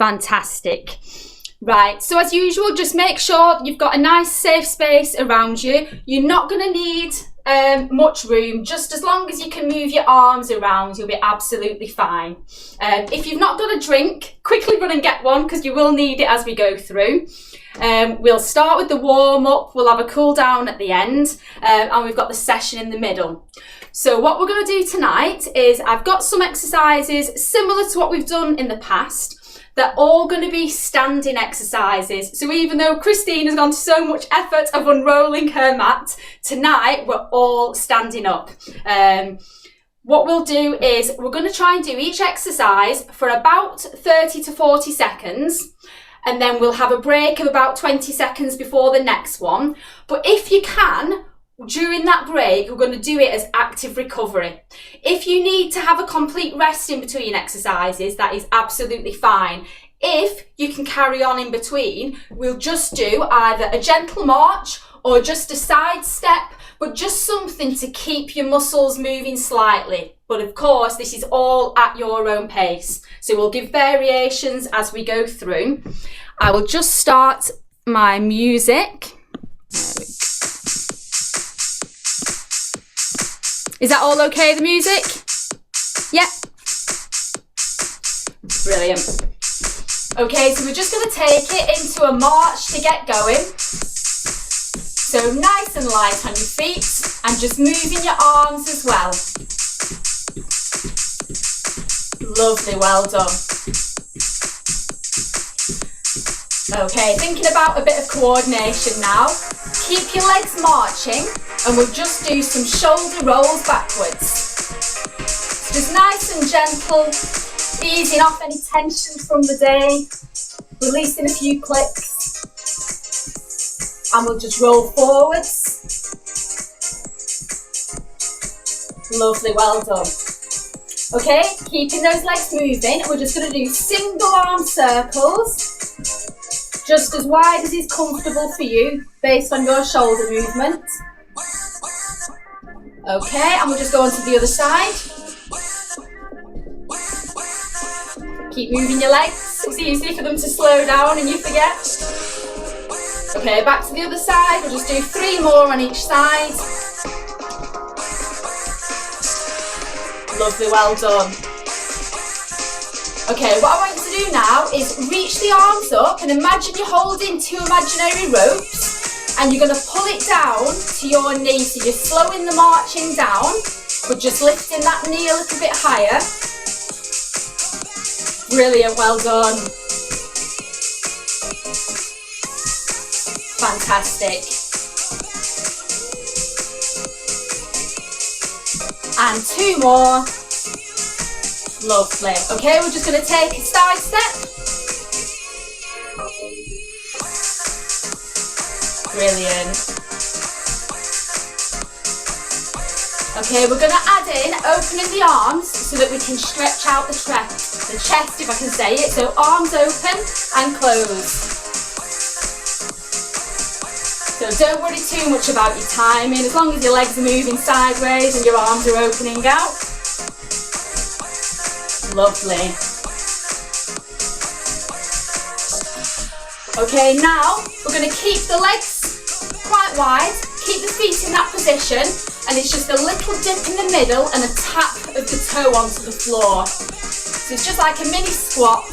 Fantastic. Right, so as usual, just make sure you've got a nice safe space around you. You're not going to need much room. Just as long as you can move your arms around, you'll be absolutely fine. If you've not got a drink, quickly run and get one because you will need it as we go through. We'll start with the warm-up, we'll have a cool down at the end, and we've got the session in the middle. So what we're going to do tonight is I've got some exercises similar to what we've done in the past. They're all going to be standing exercises. So even though Christine has gone to so much effort of unrolling her mat, tonight we're all standing up. What we'll do is we're going to try and do each exercise for about 30 to 40 seconds. And then we'll have a break of about 20 seconds before the next one. But if you can, during that break, we're going to do it as active recovery. If you need to have a complete rest in between exercises, that is absolutely fine. If you can carry on in between, we'll just do either a gentle march or just a side step, but just something to keep your muscles moving slightly. But of course, this is all at your own pace. So we'll give variations as we go through. I will just start my music. Is that all okay, the music? Yeah. Brilliant. Okay, so we're just going to take it into a march to get going. So nice and light on your feet and just moving your arms as well. Lovely, well done. Okay, thinking about a bit of coordination now. Keep your legs marching and we'll just do some shoulder rolls backwards. Just nice and gentle, easing off any tension from the day, releasing a few clicks. And we'll just roll forwards. Lovely, well done. Okay, keeping those legs moving, we're just going to do single arm circles. Just as wide as is comfortable for you, based on your shoulder movement. Okay, and we'll just go on to the other side. Keep moving your legs. It's easy for them to slow down and you forget. Okay, back to the other side. We'll just do 3 more on each side. Lovely, well done. Okay, what I want you to do now is reach the arms up and imagine you're holding 2 imaginary ropes and you're going to pull it down to your knee. So you're slowing the marching down, but just lifting that knee a little bit higher. Brilliant, well done. Fantastic. And 2 more. Lovely. Okay, we're just going to take a side step. Brilliant. Okay, we're going to add in opening the arms so that we can stretch out the chest, if I can say it. So arms open and close. So don't worry too much about your timing, as long as your legs are moving sideways and your arms are opening out. Lovely. Okay, now we're going to keep the legs quite wide, keep the feet in that position, and it's just a little dip in the middle and a tap of the toe onto the floor. So it's just like a mini squat.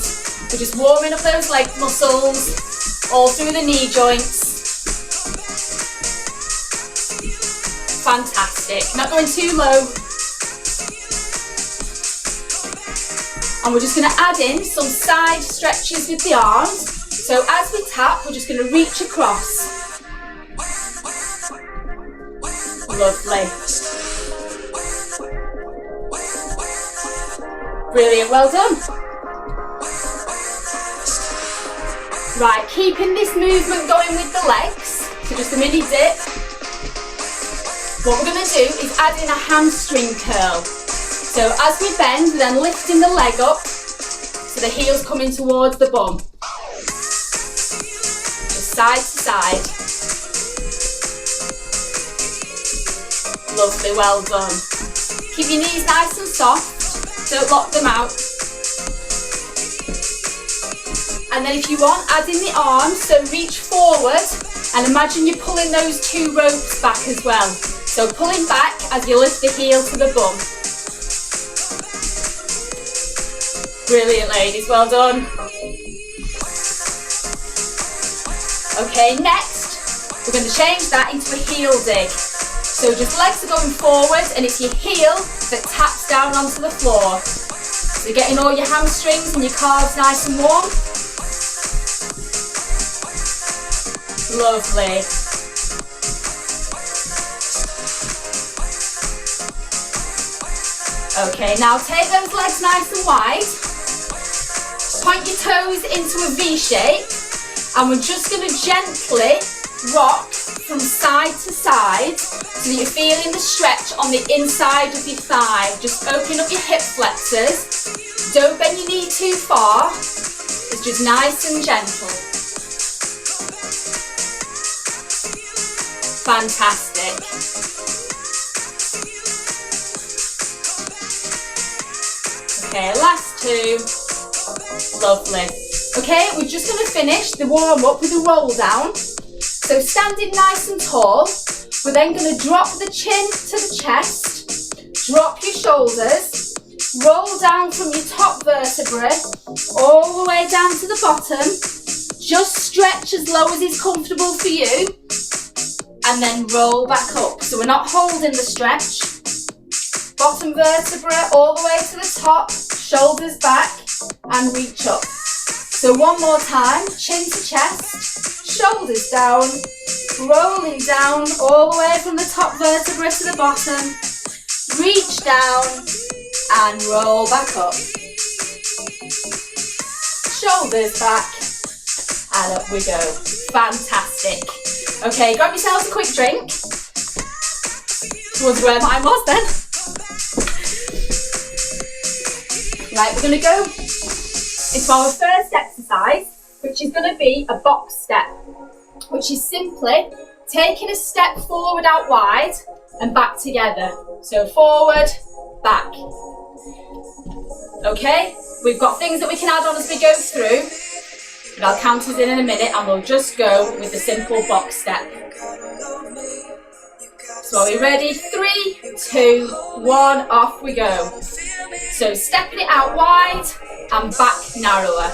We're just warming up those leg muscles, all through the knee joints. Fantastic. Not going too low. And we're just going to add in some side stretches with the arms. So as we tap, we're just going to reach across. Lovely. Brilliant, well done. Right, keeping this movement going with the legs. So just a mini dip. What we're going to do is add in a hamstring curl. So as we bend, we're then lifting the leg up so the heel's coming towards the bum. Just side to side. Lovely, well done. Keep your knees nice and soft, don't lock them out. And then if you want, add in the arms, so reach forward and imagine you're pulling those 2 ropes back as well. So pulling back as you lift the heel to the bum. Brilliant, ladies, well done. Okay, next, we're going to change that into a heel dig. So just legs are going forward and it's your heel that taps down onto the floor. So getting all your hamstrings and your calves nice and warm. Lovely. Okay, now take those legs nice and wide. Point your toes into a V shape and we're just going to gently rock from side to side so that you're feeling the stretch on the inside of your thigh. Just opening up your hip flexors. Don't bend your knee too far. It's just nice and gentle. Fantastic. Okay, last 2. Lovely. Okay, we're just going to finish the warm up with a roll down. So standing nice and tall, we're then going to drop the chin to the chest, drop your shoulders, roll down from your top vertebrae all the way down to the bottom. Just stretch as low as is comfortable for you. And then roll back up. So we're not holding the stretch. Bottom vertebra all the way to the top, shoulders back and reach up. So one more time, chin to chest, shoulders down, rolling down all the way from the top vertebra to the bottom, reach down and roll back up. Shoulders back and up we go. Fantastic. Okay, grab yourselves a quick drink. Towards where mine was then. Right, we're going to go into our first exercise, which is going to be a box step, which is simply taking a step forward out wide and back together. So forward, back. Okay, we've got things that we can add on as we go through, but I'll count us in a minute and we'll just go with the simple box step. So are we ready? 3, 2, 1, off we go. So stepping it out wide and back narrower.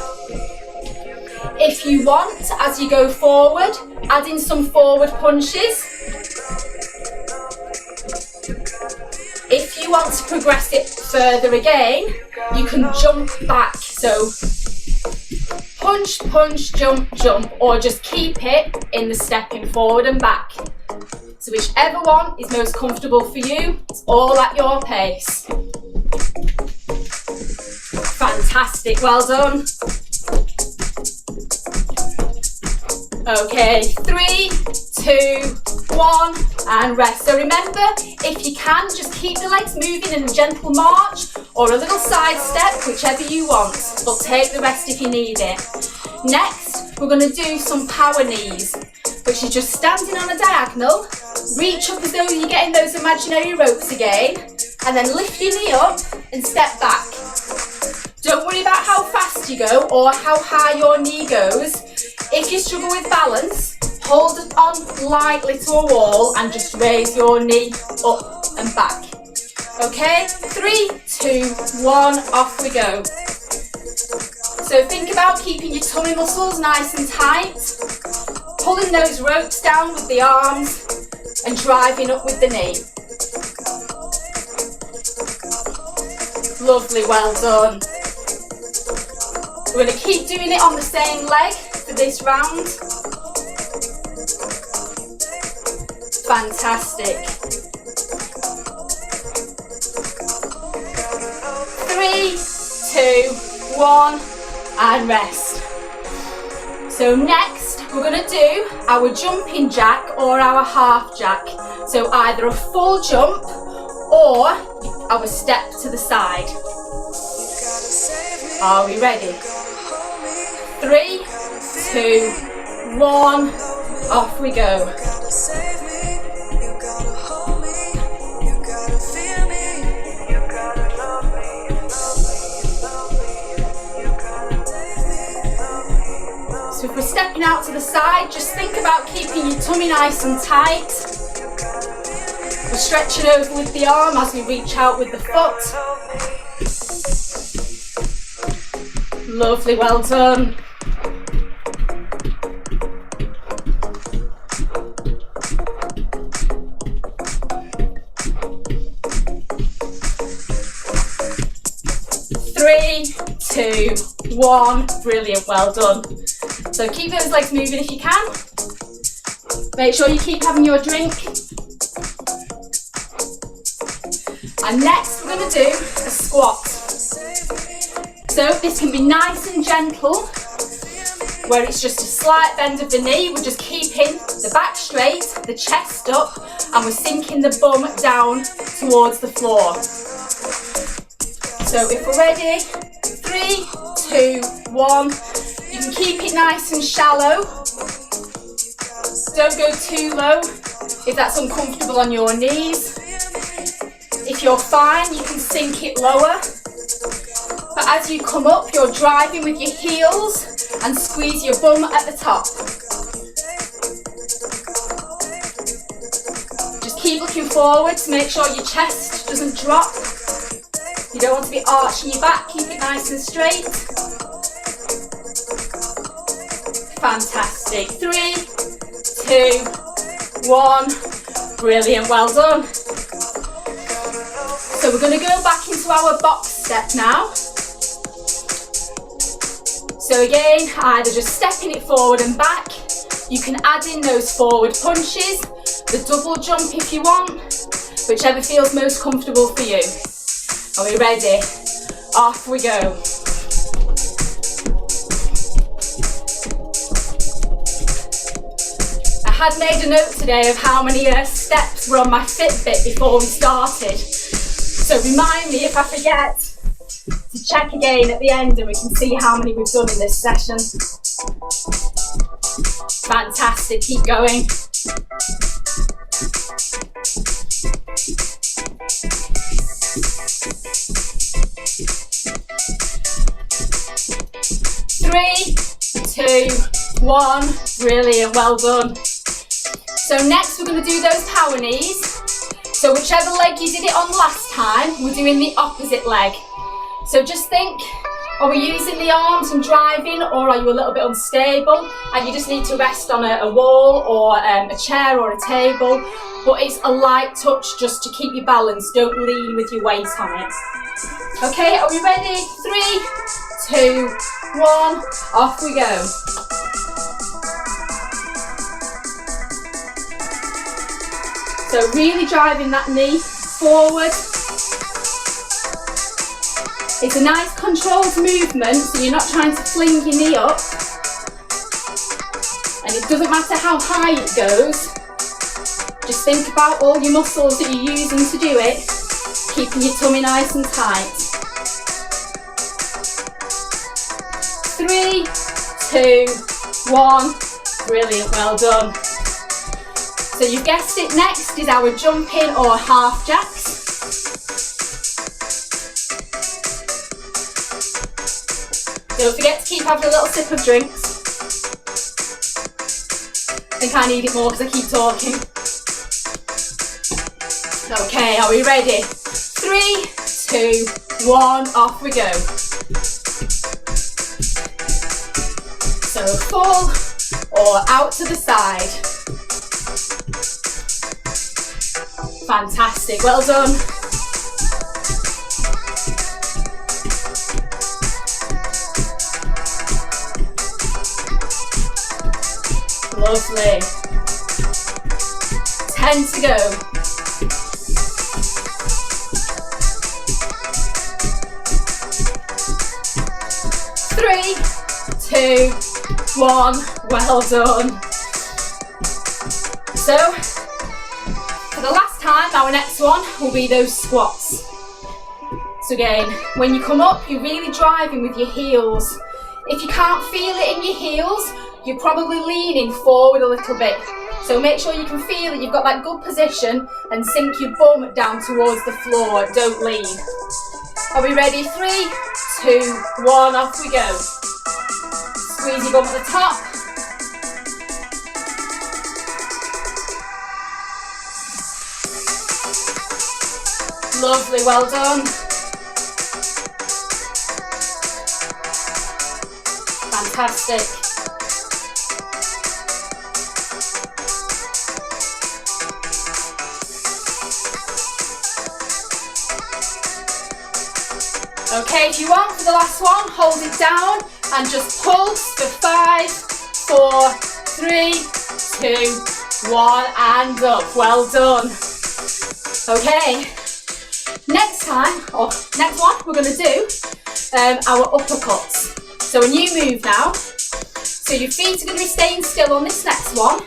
If you want, as you go forward, add in some forward punches. If you want to progress it further again, you can jump back. So punch, punch, jump, jump, or just keep it in the stepping forward and back. So whichever one is most comfortable for you, it's all at your pace. Fantastic, well done. Okay, 3, 2, 1, and rest. So remember, if you can, just keep the legs moving in a gentle march or a little side step, whichever you want, but take the rest if you need it. Next, we're going to do some power knees, which is just standing on a diagonal, reach up as though you're getting those imaginary ropes again, and then lift your knee up and step back. Don't worry about how fast you go or how high your knee goes. If you struggle with balance, hold it on lightly to a wall and just raise your knee up and back. Okay, 3, 2, 1, off we go. So think about keeping your tummy muscles nice and tight, pulling those ropes down with the arms and driving up with the knee. Lovely, well done. We're going to keep doing it on the same leg for this round. Fantastic. 3, 2, 1, and rest. So next, we're going to do our jumping jack or our half jack. So either a full jump or our step to the side. Are we ready? 3, 2, 1, off we go. So if we're stepping out to the side, just think about keeping your tummy nice and tight. We're stretching over with the arm as we reach out with the foot. Lovely, well done. Three, two, one. Brilliant, well done. So keep those legs moving if you can. Make sure you keep having your drink. And next we're going to do a squat. So this can be nice and gentle, where it's just a slight bend of the knee. We're just keeping the back straight, the chest up, and we're sinking the bum down towards the floor. So if we're ready, 3, 2, 1. You can keep it nice and shallow. Don't go too low if that's uncomfortable on your knees. If you're fine, you can sink it lower. But as you come up, you're driving with your heels and squeeze your bum at the top. Just keep looking forward to make sure your chest doesn't drop. You don't want to be arching your back, keep it nice and straight. Fantastic. 3, 2, 1. Brilliant, well done. So we're going to go back into our box step now. So again, either just stepping it forward and back. You can add in those forward punches, the double jump if you want, whichever feels most comfortable for you. Are we ready? Off we go. I had made a note today of how many steps were on my Fitbit before we started. So remind me if I forget to check again at the end and we can see how many we've done in this session. Fantastic, keep going. Three, 2, 1. Brilliant, well done. So next we're going to do those power knees. So whichever leg you did it on last time, we're doing the opposite leg. So just think, are we using the arms and driving, or are you a little bit unstable and you just need to rest on a wall or a chair or a table? But it's a light touch just to keep you balanced. Don't lean with your weight on it. Okay, are we ready? 3, 2, 1, off we go. So really driving that knee forward. It's a nice controlled movement, so you're not trying to fling your knee up. And it doesn't matter how high it goes. Just think about all your muscles that you're using to do it, keeping your tummy nice and tight. 3, 2, 1. Brilliant, well done. So you've guessed it, next is our jumping or half jacks. Don't forget to keep having a little sip of drinks. I think I need it more because I keep talking. Okay, are we ready? 3, 2, 1, off we go. So full or out to the side. Fantastic, well done. Lovely. 10 to go. 3, 2, 1, well done. So, for the last time, our next one will be those squats. So again, when you come up, you're really driving with your heels. If you can't feel it in your heels, you're probably leaning forward a little bit. So make sure you can feel that you've got that good position and sink your bum down towards the floor, don't lean. Are we ready? 3, 2, 1, off we go. Squeeze your bum at the top. Lovely, well done. Fantastic. Okay, if you want for the last one, hold it down and just pulse for 5, 4, 3, 2, 1 and up. Well done. Okay, next one, we're going to do our uppercuts. So a new move now. So your feet are going to be staying still on this next one,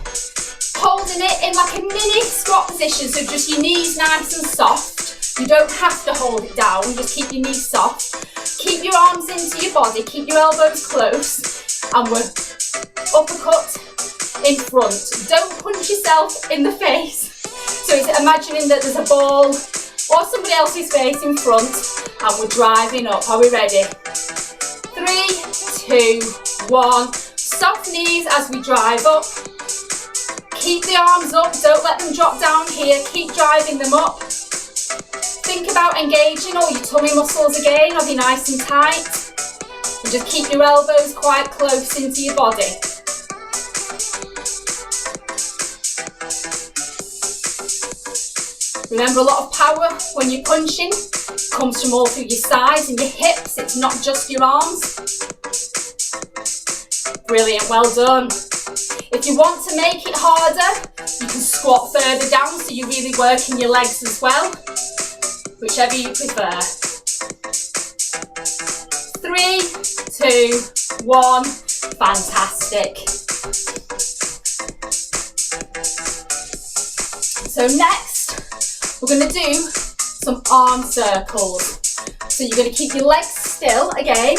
holding it in like a mini squat position, so just your knees nice and soft. You don't have to hold it down, just keep your knees soft. Keep your arms into your body, keep your elbows close, and we're uppercut in front. Don't punch yourself in the face. So it's imagining that there's a ball or somebody else's face in front, and we're driving up. Are we ready? 3, 2, 1. Soft knees as we drive up. Keep the arms up, don't let them drop down here. Keep driving them up. Think about engaging all your tummy muscles again, are they nice and tight? And just keep your elbows quite close into your body. Remember, a lot of power when you're punching comes from all through your sides and your hips, it's not just your arms. Brilliant, well done. If you want to make it harder, you can squat further down so you're really working your legs as well. Whichever you prefer. 3, 2, 1. Fantastic. So next, we're going to do some arm circles. So you're going to keep your legs still again,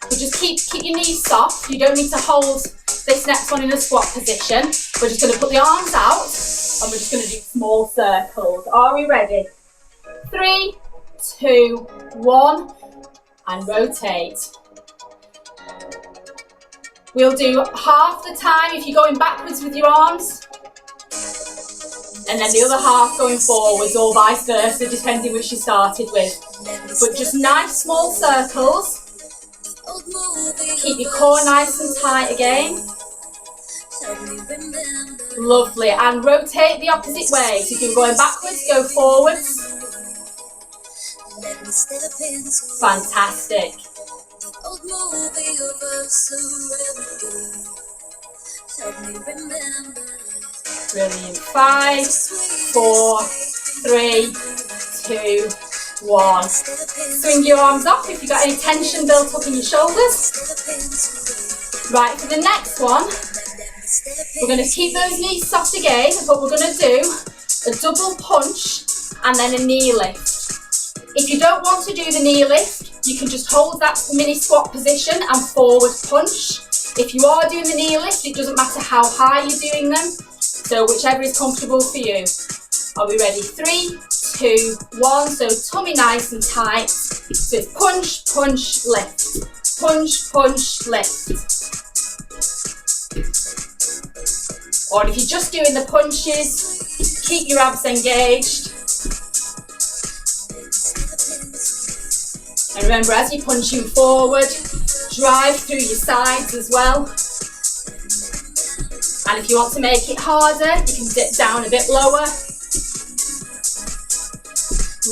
but just keep your knees soft. You don't need to hold this next one in a squat position. We're just going to put the arms out and we're just going to do small circles. Are we ready? 3, 2, 1, and rotate. We'll do half the time if you're going backwards with your arms, and then the other half going forwards, or vice versa, depending which you started with. But just nice small circles. Keep your core nice and tight again. Lovely, and rotate the opposite way. So if you're going backwards, go forwards. Fantastic. Brilliant. 5, 4, 3, 2, 1. Swing your arms up if you've got any tension built up in your shoulders. Right, for the next one, we're going to keep those knees soft again, but we're going to do a double punch and then a knee lift. If you don't want to do the knee lift, you can just hold that mini squat position and forward punch. If you are doing the knee lift, it doesn't matter how high you're doing them. So whichever is comfortable for you. Are we ready? 3, 2, 1. So tummy nice and tight. So it's punch, punch, lift. Punch, punch, lift. Or if you're just doing the punches, keep your abs engaged. And remember, as you're punching forward, drive through your sides as well. And if you want to make it harder, you can dip down a bit lower.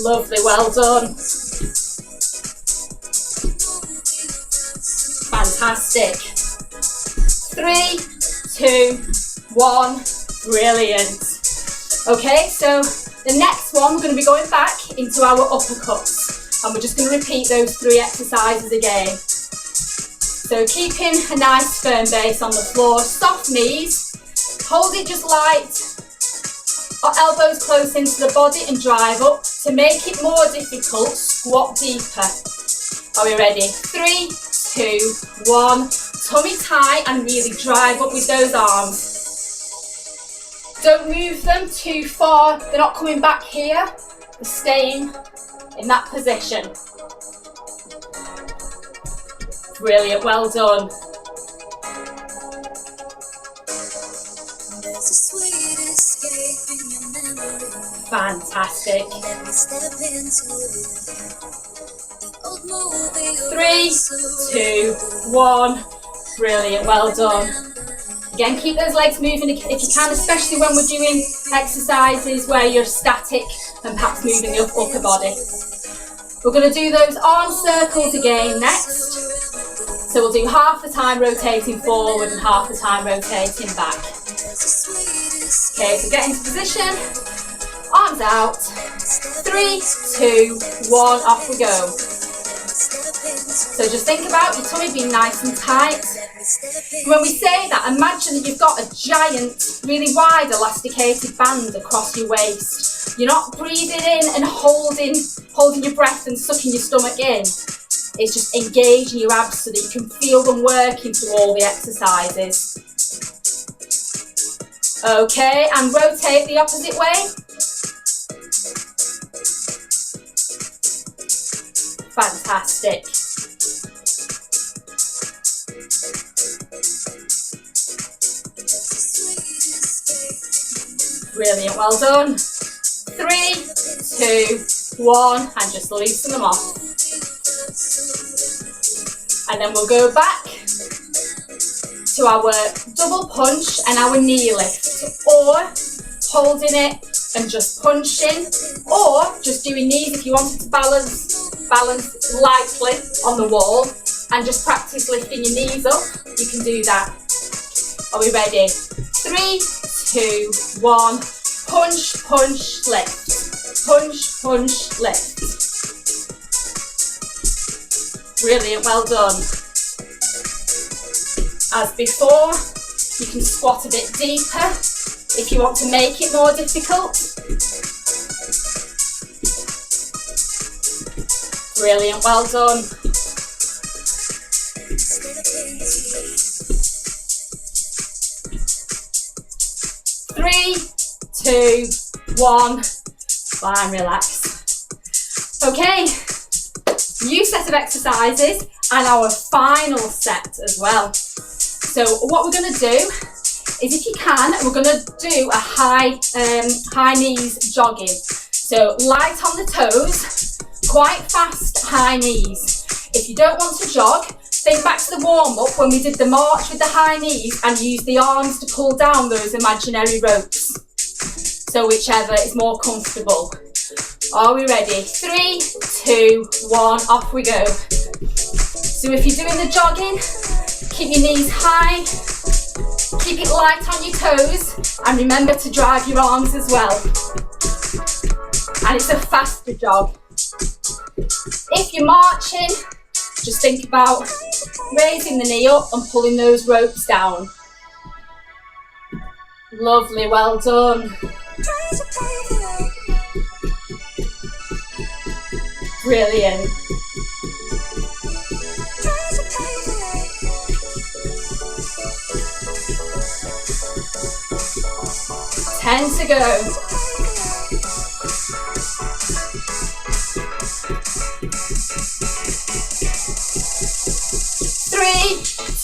Lovely, well done. Fantastic. 3, 2, 1. Brilliant. Okay, so the next one, we're going to be going back into our uppercuts. And we're just going to repeat those 3 exercises again. So keeping a nice firm base on the floor, soft knees, hold it just light, or elbows close into the body and drive up. To make it more difficult, squat deeper. Are we ready? 3, 2, 1. Tummy tight and really drive up with those arms. Don't move them too far. They're not coming back here. They're staying in that position. Brilliant, well done. There's a sweet escape in your memory. Fantastic. 3, 2, 1. Brilliant, well done. Again, keep those legs moving if you can, especially when we're doing exercises where you're static and perhaps moving your upper body. We're going to do those arm circles again next. So we'll do half the time rotating forward and half the time rotating back. Okay, so get into position, arms out, 3, 2, 1, off we go. So just think about your tummy being nice and tight. When we say that, imagine that you've got a giant, really wide elasticated band across your waist. You're not breathing in and holding your breath and sucking your stomach in. It's just engaging your abs so that you can feel them working through all the exercises. Okay, and rotate the opposite way. Fantastic. Brilliant, well done. 3, 2, 1, and just loosen them off. And then we'll go back to our double punch and our knee lift, or holding it and just punching, or just doing knees if you wanted to balance lightly on the wall and just practice lifting your knees up. You can do that. Are we ready? 3, 2, 1, punch, punch, lift. Punch, punch, lift. Brilliant, well done. As before, you can squat a bit deeper if you want to make it more difficult. Brilliant, well done. Three, 2, 1, fine, relax. Okay, new set of exercises and our final set as well. So what we're going to do is, if you can, we're going to do a high knees jogging. So light on the toes, quite fast high knees. If you don't want to jog, think back to the warm-up when we did the march with the high knees and use the arms to pull down those imaginary ropes. So whichever is more comfortable. Are we ready? 3, 2, 1, off we go. So if you're doing the jogging, keep your knees high, keep it light on your toes, and remember to drive your arms as well. And it's a faster jog. If you're marching, just think about raising the knee up and pulling those ropes down. Lovely, well done. Brilliant. Ten to go. Three,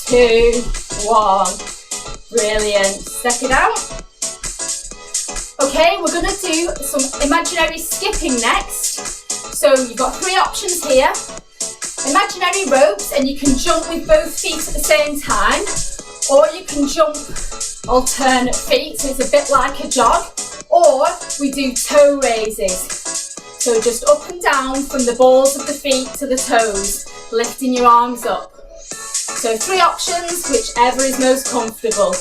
2, 1. Brilliant. Step it out. Okay, we're going to do some imaginary skipping next. So you've got 3 options here. Imaginary ropes, and you can jump with both feet at the same time, or you can jump alternate feet, so it's a bit like a jog, or we do toe raises. So just up and down from the balls of the feet to the toes, lifting your arms up. So 3 options, whichever is most comfortable.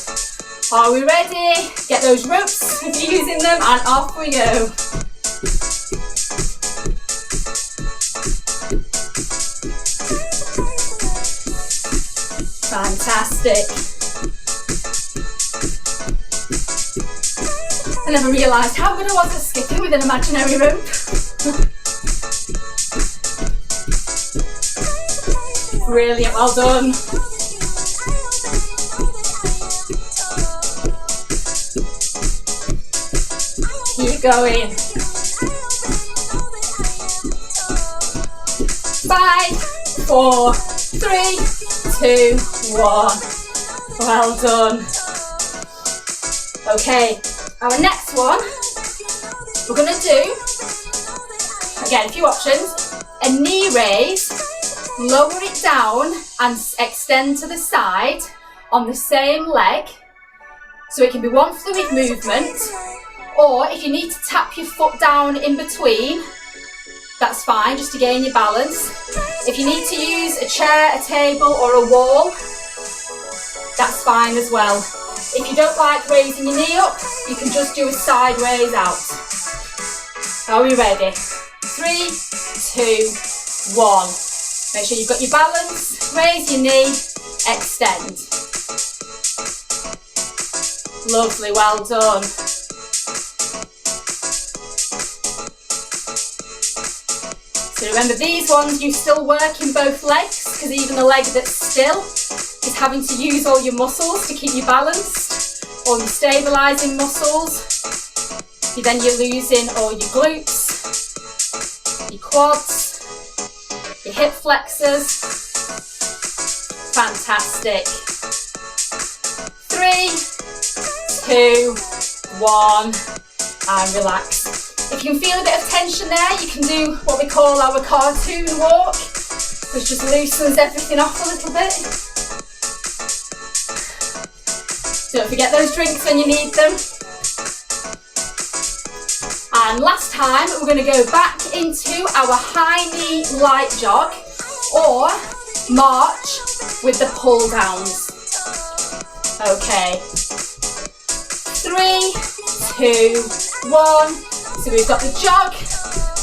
Are we ready? Get those ropes if you're using them, and off we go. Fantastic. I never realised how good I was at skipping with an imaginary rope. Brilliant, well done. Keep going. 5, 4, 3, 2, 1. Well done. Okay, our next one, We're going to do, again, a few options. A knee raise, lower it down and extend to the side on the same leg. So it can be one fluid movement, or if you need to tap your foot down in between, that's fine, just to gain your balance. If you need to use a chair, a table or a wall, that's fine as well. If you don't like raising your knee up, you can just do a side raise out. Are we ready? 3, 2, 1. Make sure you've got your balance, raise your knee, extend. Lovely, well done. So remember, these ones you still work in both legs, because even the leg that's still is having to use all your muscles to keep you balanced, all your stabilising muscles. Then you're losing all your glutes, your quads, your hip flexors. Fantastic. 3, 2, 1, and relax. If you can feel a bit of tension there, you can do what we call our cartoon walk, which just loosens everything off a little bit. Don't forget those drinks when you need them. And last time, we're going to go back into our high knee light jog or march with the pull downs. Okay. 3, 2, 1. So we've got the jog,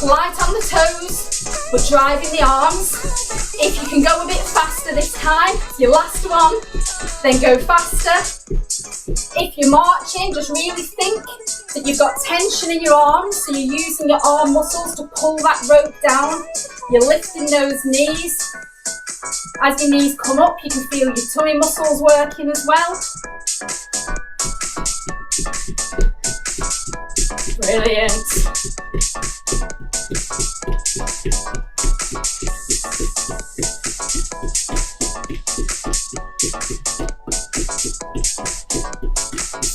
light on the toes, we're driving the arms. If you can go a bit faster this time, your last one, then go faster. If you're marching, just really think that you've got tension in your arms, so you're using your arm muscles to pull that rope down. You're lifting those knees. As your knees come up, you can feel your tummy muscles working as well. Brilliant.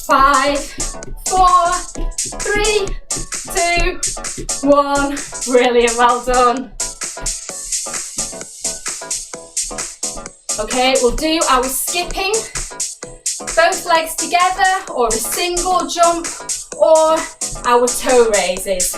Five, 4, 3, 2, 1. Brilliant, well done. Okay, we'll do our skipping, both legs together, or a single jump, or our toe raises.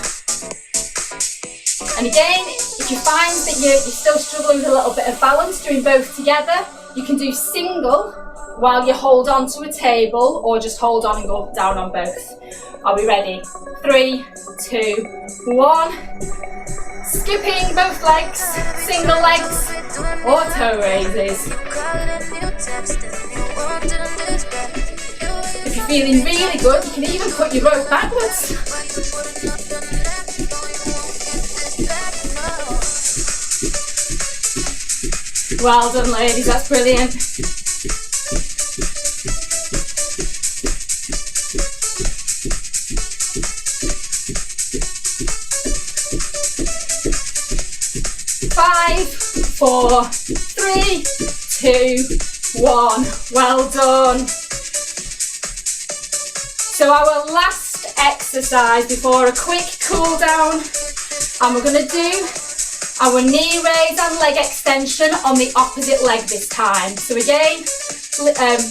And again, if you find that you're still struggling with a little bit of balance doing both together, you can do single while you hold on to a table, or just hold on and go down on both. Are we ready? 3, 2, 1. Skipping both legs, single legs, or toe raises. If you're feeling really good, you can even put your rope backwards. Well done, ladies, that's brilliant. Five, 4, 3, 2, 1. Well done. So our last exercise before a quick cool down, and we're going to do our knee raise and leg extension on the opposite leg this time. So again,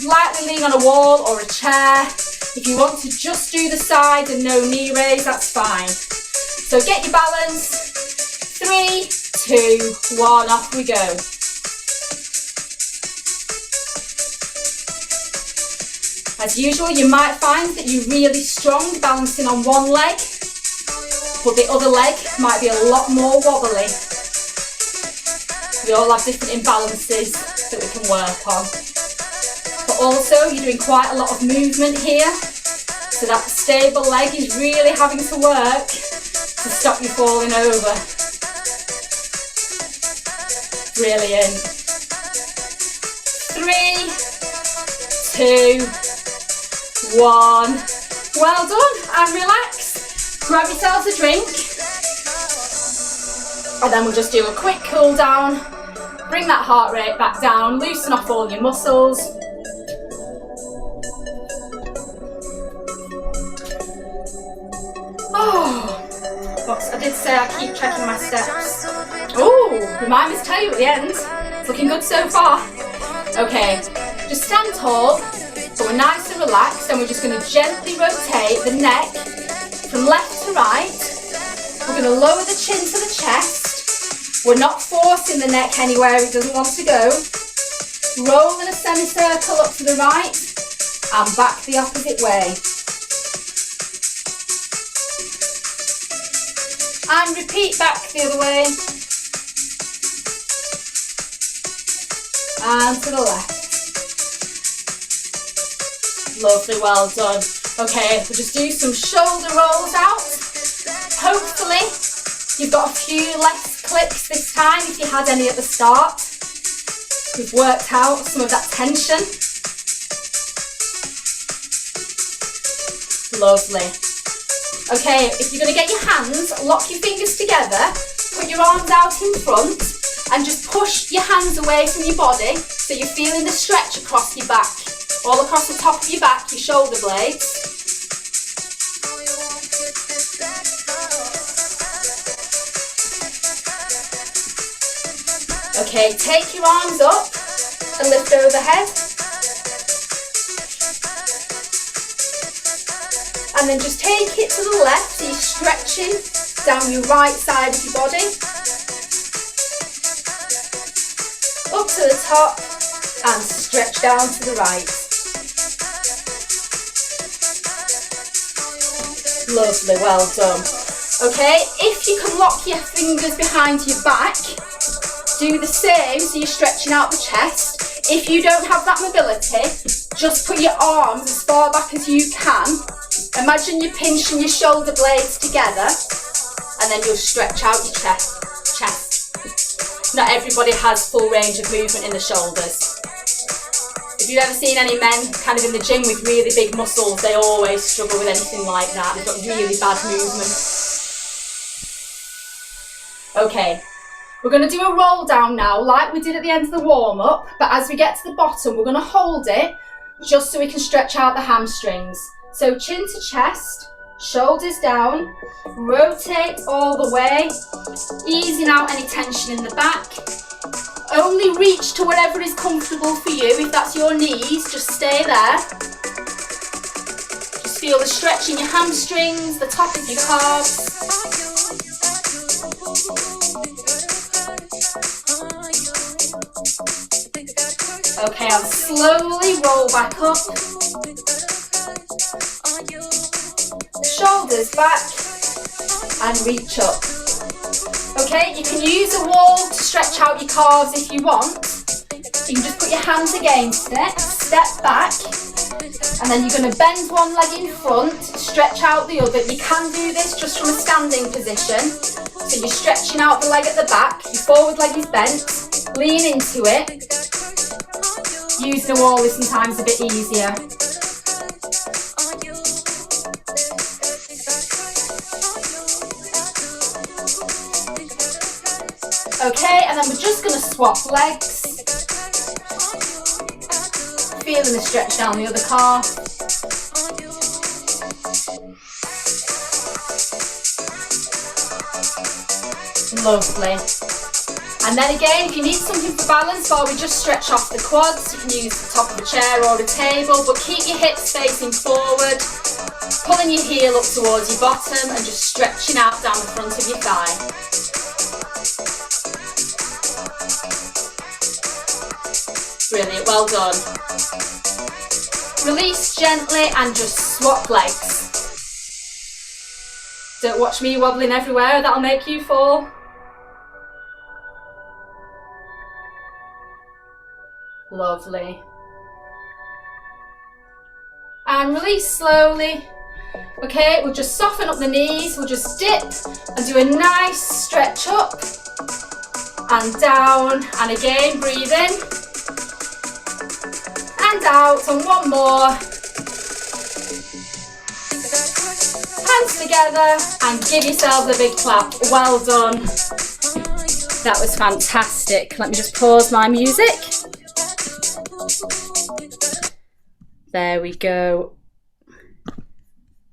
lightly lean on a wall or a chair. If you want to just do the side and no knee raise, that's fine. So get your balance. 3, 2, 1, off we go. As usual, you might find that you're really strong balancing on one leg, but the other leg might be a lot more wobbly. We all have different imbalances that we can work on. But also, you're doing quite a lot of movement here, so that stable leg is really having to work to stop you falling over. Brilliant. 3, 2, 1. Well done, and relax. Grab yourselves a drink, and then we'll just do a quick cool down. Bring that heart rate back down, loosen off all your muscles. Oh. But I did say I keep checking my steps. Ooh, remind me to tell you at the end. It's looking good so far. Okay, just stand tall, but we're nice and relaxed, and we're just going to gently rotate the neck from left to right. We're going to lower the chin to the chest. We're not forcing the neck anywhere it doesn't want to go. Roll in a semicircle up to the right and back the opposite way. And repeat back the other way. And to the left. Lovely, well done. Okay, we'll just do some shoulder rolls out. Hopefully, you've got a few less clicks this time if you had any at the start. We've worked out some of that tension. Lovely. Okay, if you're going to get your hands, lock your fingers together, put your arms out in front, and just push your hands away from your body so you're feeling the stretch across your back. All across the top of your back, your shoulder blades. Okay, take your arms up and lift overhead. And then just take it to the left, so you're stretching down your right side of your body. Up to the top and stretch down to the right. Lovely, well done. Okay, if you can lock your fingers behind your back, do the same, so you're stretching out the chest. If you don't have that mobility, just put your arms as far back as you can. Imagine you're pinching your shoulder blades together, and then you'll stretch out your chest. Not everybody has full range of movement in the shoulders. If you've ever seen any men kind of in the gym with really big muscles, they always struggle with anything like that. They've got really bad movement. Okay, we're going to do a roll down now, like we did at the end of the warm-up, but as we get to the bottom, we're going to hold it just so we can stretch out the hamstrings. So chin to chest, shoulders down, rotate all the way, easing out any tension in the back. Only reach to whatever is comfortable for you. If that's your knees, just stay there. Just feel the stretch in your hamstrings, the top of your calves. Okay, I'll slowly roll back up. Shoulders back and reach up. Okay, you can use a wall to stretch out your calves if you want. You can just put your hands against it, step back, and then you're going to bend one leg in front, stretch out the other. You can do this just from a standing position. So you're stretching out the leg at the back, your forward leg is bent, lean into it. Using a wall is sometimes a bit easier. Okay, and then we're just going to swap legs. Feeling the stretch down the other calf. Lovely. And then again, if you need something for balance while we just stretch off the quads, you can use the top of a chair or a table, but keep your hips facing forward, pulling your heel up towards your bottom and just stretching out down the front of your thigh. Brilliant, well done. Release gently and just swap legs. Don't watch me wobbling everywhere, that'll make you fall. Lovely. And release slowly. Okay, we'll just soften up the knees, we'll just dip and do a nice stretch up and down, and again breathe in and out, and one more. Hands together and give yourselves a big clap. Well done. That was fantastic. Let me just pause my music. There we go.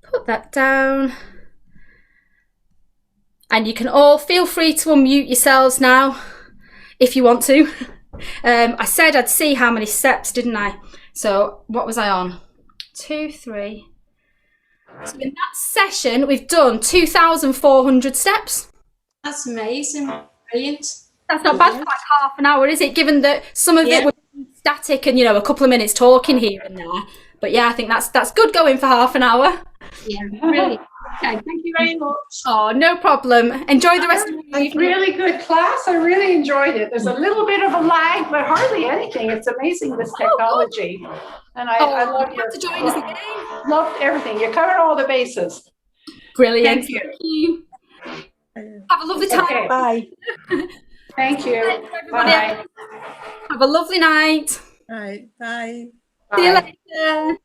Put that down. And you can all feel free to unmute yourselves now if you want to. I said I'd see how many steps, didn't I? So what was I on? 2, 3. So in that session, we've done 2,400 steps. That's amazing. Brilliant. That's not bad for like half an hour, is it? Given that some of it was static and, you know, a couple of minutes talking here and there. But yeah, I think that's good going for half an hour. Yeah, brilliant. Okay, thank you very much. Oh, no problem. Enjoy the rest of the evening. Really good class. I really enjoyed it. There's a little bit of a lag, but hardly anything. It's amazing, this technology. And I love your... to join us again. Loved everything. You covered all the bases. Brilliant. Thank you. Thank you. Have a lovely time. Okay. Bye. Thank you. Everybody. Bye. Have a lovely night. All right. Bye. See you Bye. later.